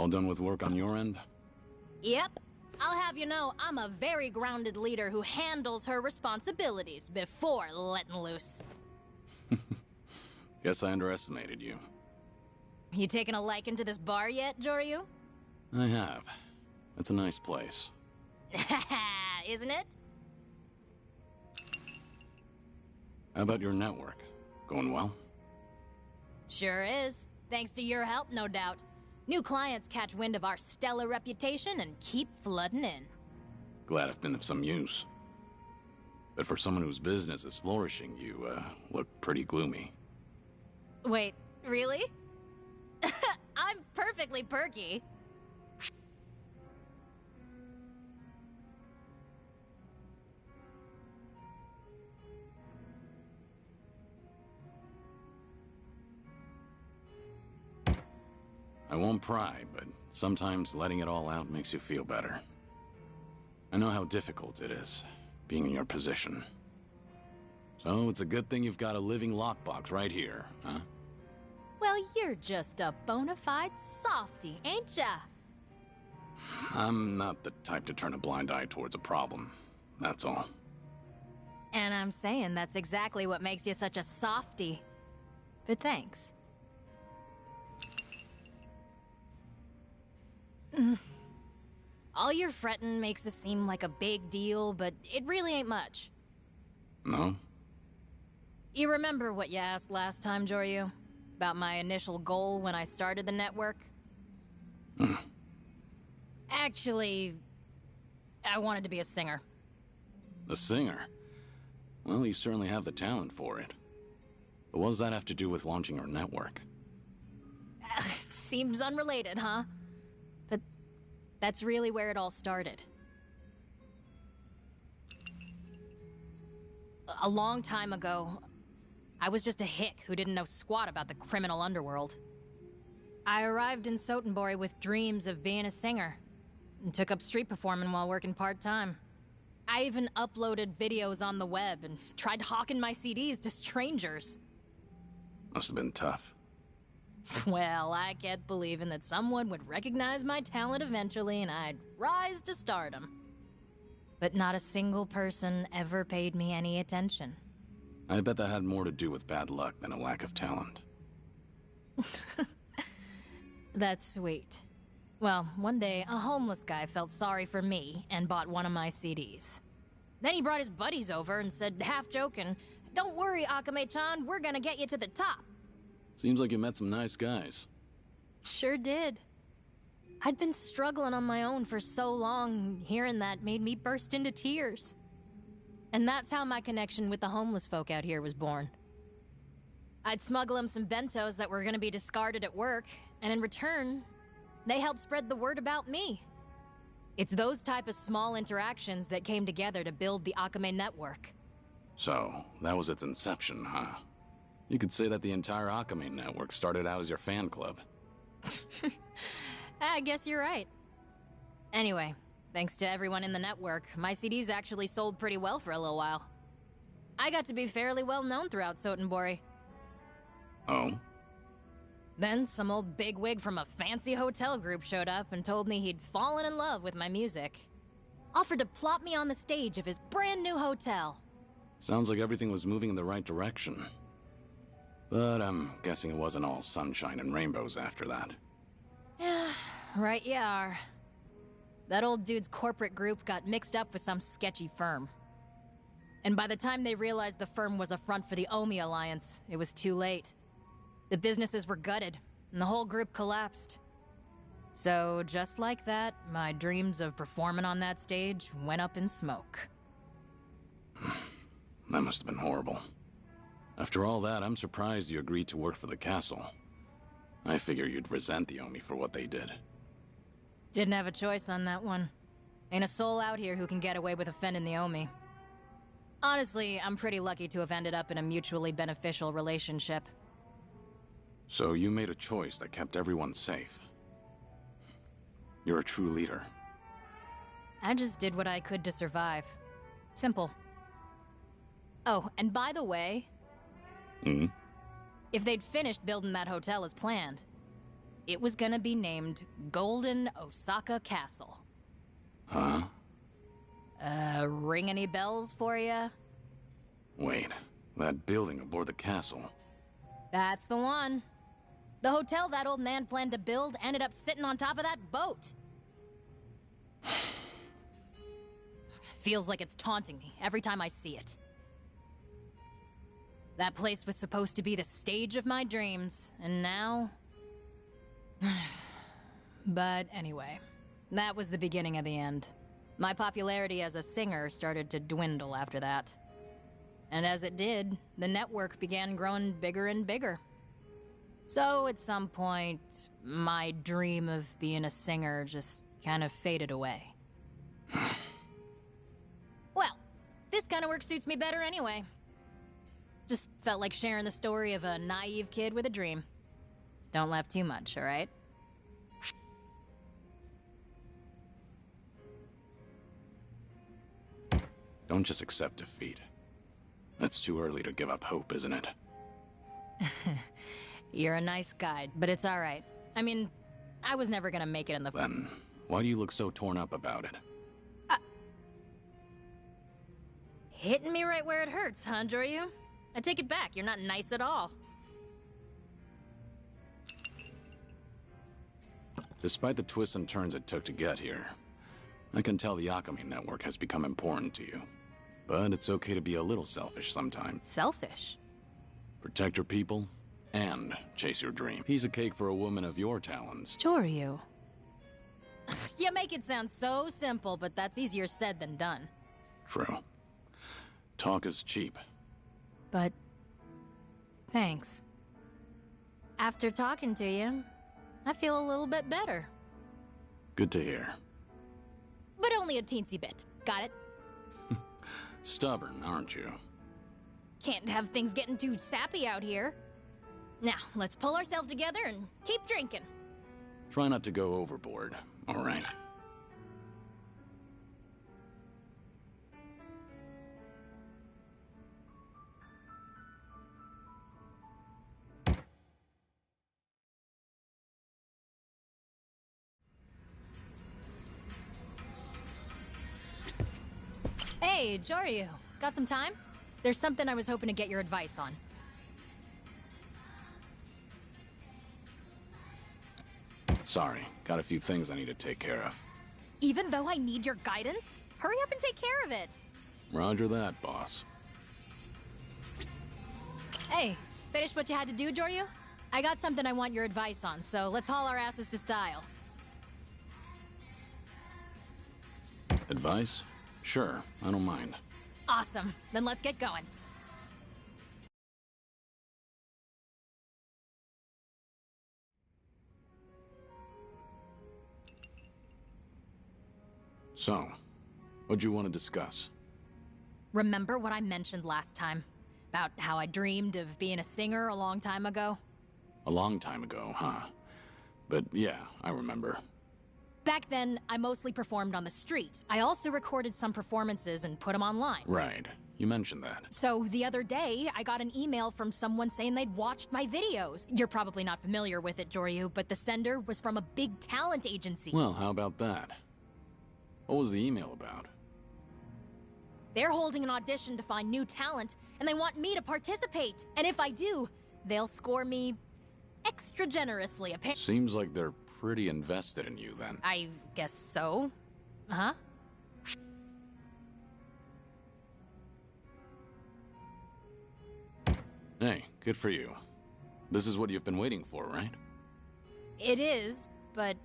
All done with work on your end? Yep. I'll have you know, I'm a very grounded leader who handles her responsibilities before letting loose. Guess I underestimated you. You taking a liking to this bar yet, Joryu? I have. It's a nice place. Isn't it? How about your network? Going well? Sure is. Thanks to your help, no doubt. New clients catch wind of our stellar reputation and keep flooding in. Glad I've been of some use. But for someone whose business is flourishing, you, look pretty gloomy. Wait, really? I'm perfectly perky. I won't pry, but sometimes letting it all out makes you feel better. I know how difficult it is, being in your position. So it's a good thing you've got a living lockbox right here, huh? Well, you're just a bona fide softie, ain't ya? I'm not the type to turn a blind eye towards a problem, that's all. And I'm saying that's exactly what makes you such a softie. But thanks. All your fretting makes it seem like a big deal, but it really ain't much. No? You remember what you asked last time, Joryu? About my initial goal when I started the network? Actually, I wanted to be a singer. A singer? Well, you certainly have the talent for it. But what does that have to do with launching your network? Seems unrelated, huh? But that's really where it all started. A long time ago, I was just a hick who didn't know squat about the criminal underworld. I arrived in Sotenbori with dreams of being a singer, and took up street performing while working part-time. I even uploaded videos on the web and tried hawking my CDs to strangers. Must have been tough. Well, I kept believing that someone would recognize my talent eventually and I'd rise to stardom. But not a single person ever paid me any attention. I bet that had more to do with bad luck than a lack of talent. That's sweet. Well, one day, a homeless guy felt sorry for me and bought one of my CDs. Then he brought his buddies over and said, half joking, "Don't worry, Akame-chan, we're gonna get you to the top." Seems like you met some nice guys. Sure did. I'd been struggling on my own for so long, hearing that made me burst into tears. And that's how my connection with the homeless folk out here was born. I'd smuggle them some bentos that were gonna be discarded at work, and in return, they helped spread the word about me. It's those type of small interactions that came together to build the Akame network. So, that was its inception, huh? You could say that the entire Akame network started out as your fan club. I guess you're right. Anyway, thanks to everyone in the network, my CDs actually sold pretty well for a little while. I got to be fairly well known throughout Sotenbori. Oh? Then some old bigwig from a fancy hotel group showed up and told me he'd fallen in love with my music. Offered to plop me on the stage of his brand new hotel. Sounds like everything was moving in the right direction. But I'm guessing it wasn't all sunshine and rainbows after that. Yeah, right you are. That old dude's corporate group got mixed up with some sketchy firm. And by the time they realized the firm was a front for the Omi Alliance, it was too late. The businesses were gutted, and the whole group collapsed. So, just like that, my dreams of performing on that stage went up in smoke. That must have been horrible. After all that, I'm surprised you agreed to work for the castle. I figure you'd resent the Omi for what they did. Didn't have a choice on that one. Ain't a soul out here who can get away with offending the Omi. Honestly, I'm pretty lucky to have ended up in a mutually beneficial relationship. So you made a choice that kept everyone safe. You're a true leader. I just did what I could to survive. Simple. Oh, and by the way... Hmm? If they'd finished building that hotel as planned, It was gonna be named Golden Osaka Castle. Huh? Ring any bells for ya? Wait, that building aboard the castle. That's the one. The hotel that old man planned to build ended up sitting on top of that boat. Feels like it's taunting me every time I see it. That place was supposed to be the stage of my dreams, and now... But anyway, that was the beginning of the end. My popularity as a singer started to dwindle after that. And as it did, the network began growing bigger and bigger. So at some point, my dream of being a singer just kind of faded away. Well, this kind of work suits me better anyway. Just felt like sharing the story of a naive kid with a dream. Don't laugh too much, all right? Don't just accept defeat. It's too early to give up hope, isn't it? You're a nice guy, but it's all right. I mean, I was never gonna make it in the... Then, why do you look so torn up about it? Hitting me right where it hurts, huh, Joryu? I take it back, you're not nice at all. Despite the twists and turns it took to get here, I can tell the Akame network has become important to you. But it's okay to be a little selfish sometimes. Selfish? Protect your people, and chase your dream. Piece of cake for a woman of your talents. Joryu. You make it sound so simple, but that's easier said than done. True. Talk is cheap. But... thanks. After talking to you, I feel a little bit better. Good to hear. But only a teensy bit. Got it? Stubborn, aren't you? Can't have things getting too sappy out here. Now, let's pull ourselves together and keep drinking. Try not to go overboard, all right? Hey, Joryu. Got some time? There's something I was hoping to get your advice on. Sorry, got a few things I need to take care of. Even though I need your guidance? Hurry up and take care of it. Roger that, boss. Hey, finish what you had to do, Joryu? I got something I want your advice on, so let's haul our asses to style. Advice? Sure, I don't mind. Awesome. Then let's get going. So, what'd you want to discuss? Remember what I mentioned last time? About how I dreamed of being a singer a long time ago? A long time ago, huh? But yeah, I remember. Back then, I mostly performed on the street. I also recorded some performances and put them online. Right. You mentioned that. So the other day, I got an email from someone saying they'd watched my videos. You're probably not familiar with it, Joryu, but the sender was from a big talent agency. Well, how about that? What was the email about? They're holding an audition to find new talent, and they want me to participate. And if I do, they'll score me extra generously, apparently. Seems like they're pretty invested in you, then. I guess so. Huh? Hey, good for you. This is what you've been waiting for, right? It is, but...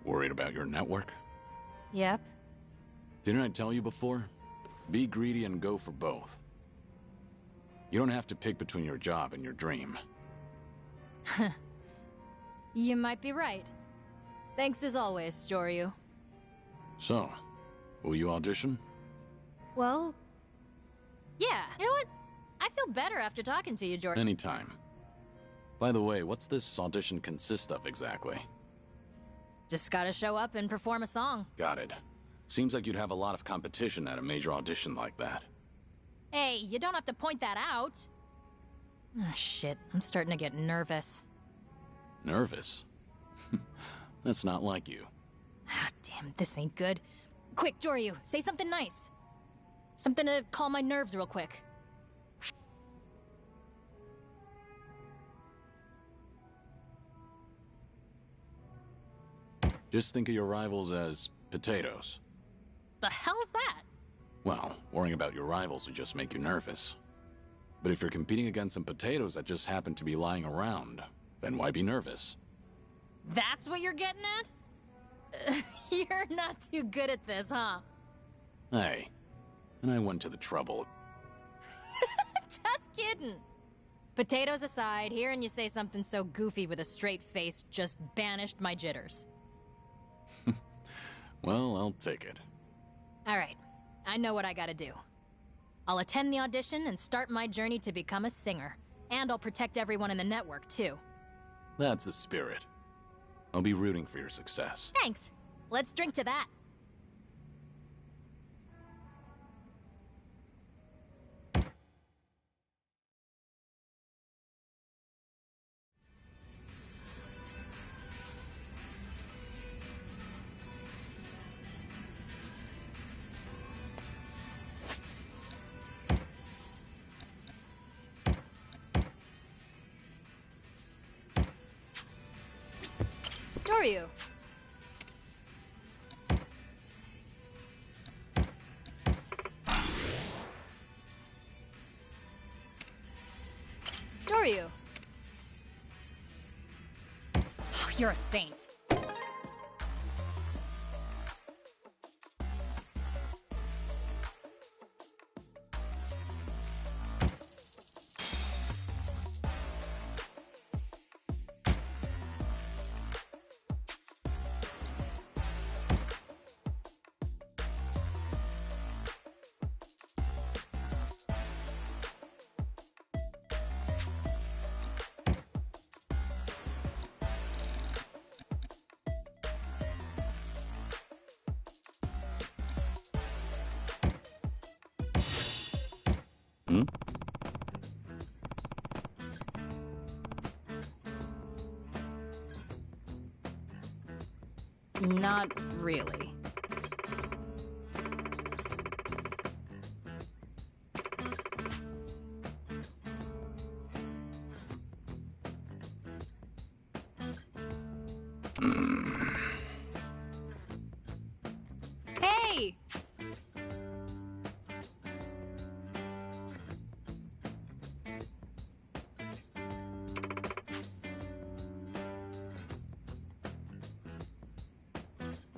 Worried about your network? Yep. Didn't I tell you before? Be greedy and go for both. You don't have to pick between your job and your dream. You might be right. Thanks as always, Joryu. So, will you audition? Well... yeah, you know what? I feel better after talking to you, Joryu. Anytime. By the way, what's this audition consist of exactly? Just gotta show up and perform a song. Got it. Seems like you'd have a lot of competition at a major audition like that. Hey, you don't have to point that out. Ah, shit. I'm starting to get nervous. Nervous? That's not like you. Ah, damn, this ain't good. Quick, Joryu, say something nice. Something to calm my nerves real quick. Just think of your rivals as potatoes. The hell's that? Well, worrying about your rivals would just make you nervous. But if you're competing against some potatoes that just happen to be lying around, then why be nervous? That's what you're getting at? You're not too good at this, huh? Hey, and I went to the trouble. Just kidding. Potatoes aside, hearing you say something so goofy with a straight face just banished my jitters. Well, I'll take it. All right, I know what I gotta do. I'll attend the audition and start my journey to become a singer. And I'll protect everyone in the network, too. That's the spirit. I'll be rooting for your success. Thanks. Let's drink to that. Joryu. Joryu. Oh, you're a saint. Hmm? Not really. Hey!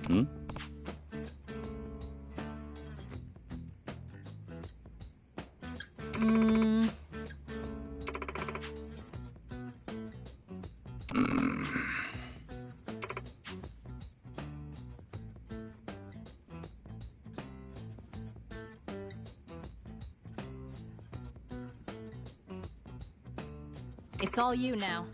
Hmm? Mm. It's all you now.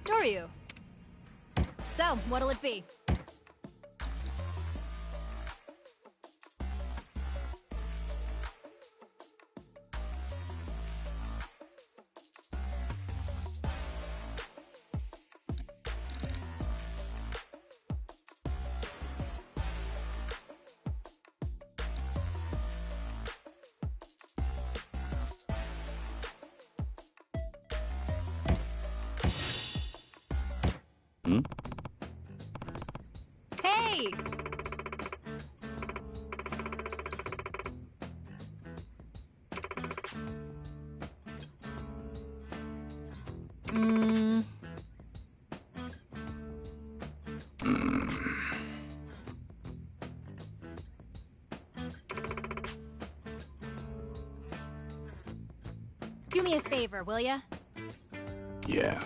Joryu. So, what'll it be? Hmm? Hey! Mm. Do me a favor, will ya? Yeah.